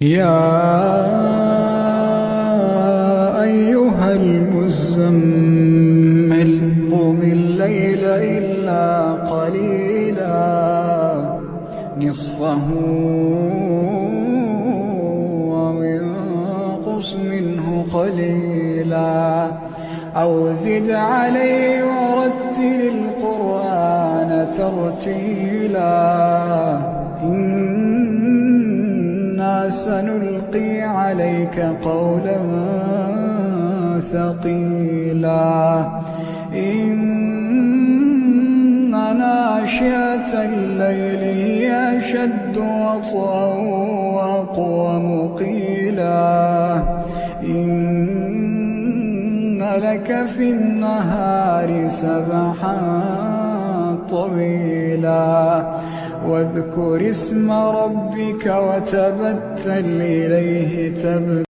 يا أيها المزمل قم الليل إلا قليلا نصفه أو انقص منه قليلا أو زد عليه ورتل القرآن ترتيلا إنا سنلقي عليك قولا ثقيلا إن ناشئة الليل هي أشد وطئا وأقوم قيلا إن لك في النهار سبحا طويلا واذكر اسم ربك وتبتل إليه تبتيلا